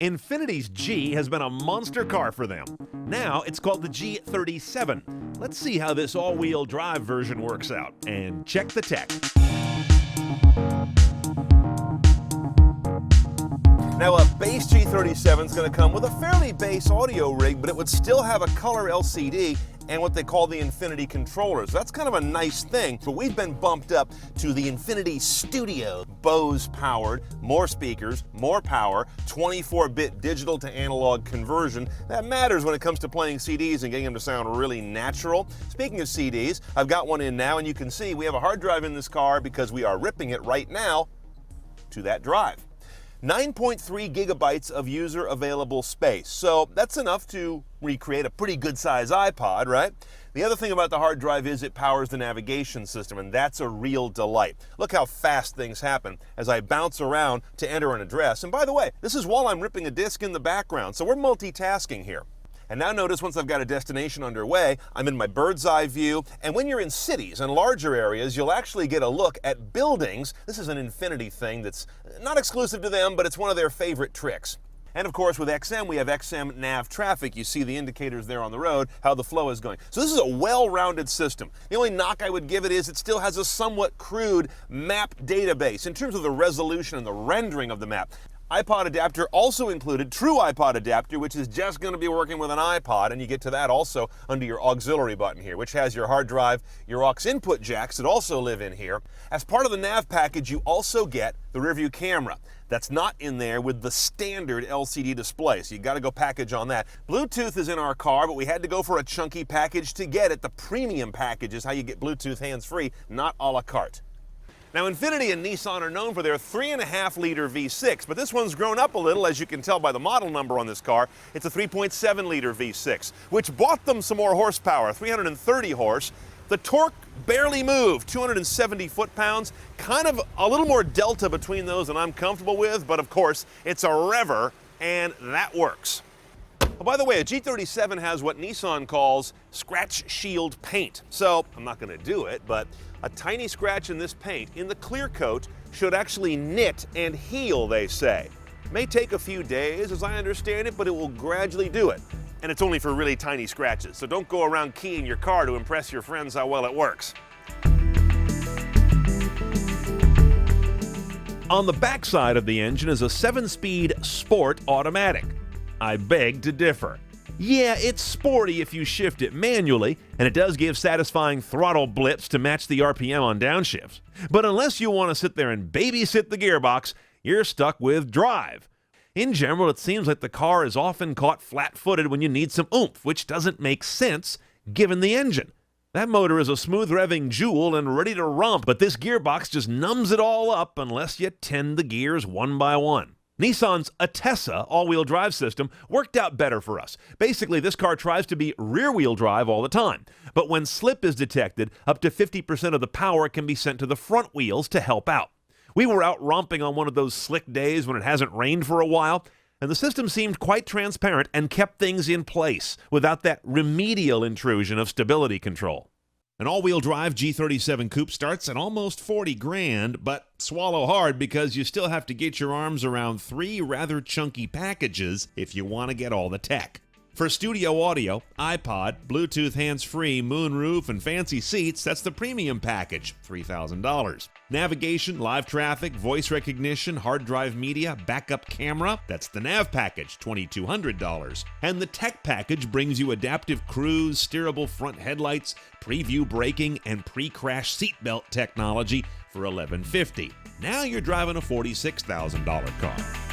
Infiniti's G has been a monster car for them. Now it's called the G37. Let's see how this all-wheel drive version works out, and check the tech. Now, a base G37 is going to come with a fairly base audio rig, but it would still have a color LCD and what they call the Infiniti controllers. That's kind of a nice thing, but we've been bumped up to the Infiniti Studio. Bose powered, more speakers, more power, 24-bit digital to analog conversion. That matters when it comes to playing CDs and getting them to sound really natural. Speaking of CDs, I've got one in now, and you can see we have a hard drive in this car because we are ripping it right now to that drive. 9.3 gigabytes of user available space. So that's enough to recreate a pretty good size iPod, right? The other thing about the hard drive is it powers the navigation system, and that's a real delight. Look how fast things happen as I bounce around to enter an address. And by the way, this is while I'm ripping a disk in the background, so we're multitasking here. And now notice once I've got a destination underway, I'm in my bird's eye view. And when you're in cities and larger areas, you'll actually get a look at buildings. This is an Infiniti thing that's not exclusive to them, but it's one of their favorite tricks. And of course, with XM, we have XM nav traffic. You see the indicators there on the road, how the flow is going. So this is a well-rounded system. The only knock I would give it is it still has a somewhat crude map database in terms of the resolution and the rendering of the map. iPod adapter also included, true iPod adapter, which is just going to be working with an iPod, and you get to that also under your auxiliary button here, which has your hard drive, your aux input jacks that also live in here. As part of the nav package, you also get the rearview camera. That's not in there with the standard LCD display, so you got to go package on that. Bluetooth is in our car, but we had to go for a chunky package to get it. The premium package is how you get Bluetooth hands-free, not a la carte. Now, Infiniti and Nissan are known for their 3.5-liter V6, but this one's grown up a little, as you can tell by the model number on this car. It's a 3.7-liter V6, which bought them some more horsepower, 330 horse. The torque barely moved, 270 foot-pounds, kind of a little more delta between those than I'm comfortable with, but of course, it's a rever, and that works. Oh, by the way, a G37 has what Nissan calls scratch shield paint. So, I'm not going to do it, but a tiny scratch in this paint in the clear coat should actually knit and heal, they say. It may take a few days, as I understand it, but it will gradually do it. And it's only for really tiny scratches, so don't go around keying your car to impress your friends how well it works. On the backside of the engine is a 7-speed Sport automatic. I beg to differ. Yeah, it's sporty if you shift it manually, and it does give satisfying throttle blips to match the RPM on downshifts. But unless you want to sit there and babysit the gearbox, you're stuck with drive. In general, it seems like the car is often caught flat-footed when you need some oomph, which doesn't make sense given the engine. That motor is a smooth revving jewel and ready to romp, but this gearbox just numbs it all up unless you tend the gears one by one. Nissan's Atessa all-wheel drive system worked out better for us. Basically, this car tries to be rear-wheel drive all the time, but when slip is detected, up to 50% of the power can be sent to the front wheels to help out. We were out romping on one of those slick days when it hasn't rained for a while, and the system seemed quite transparent and kept things in place without that remedial intrusion of stability control. An all-wheel drive G37 Coupe starts at almost 40 grand, but swallow hard because you still have to get your arms around 3 rather chunky packages if you want to get all the tech. For studio audio, iPod, Bluetooth hands-free, moonroof, and fancy seats, that's the premium package, $3,000. Navigation, live traffic, voice recognition, hard drive media, backup camera, that's the nav package, $2,200. And the tech package brings you adaptive cruise, steerable front headlights, preview braking, and pre-crash seatbelt technology for $1,150. Now you're driving a $46,000 car.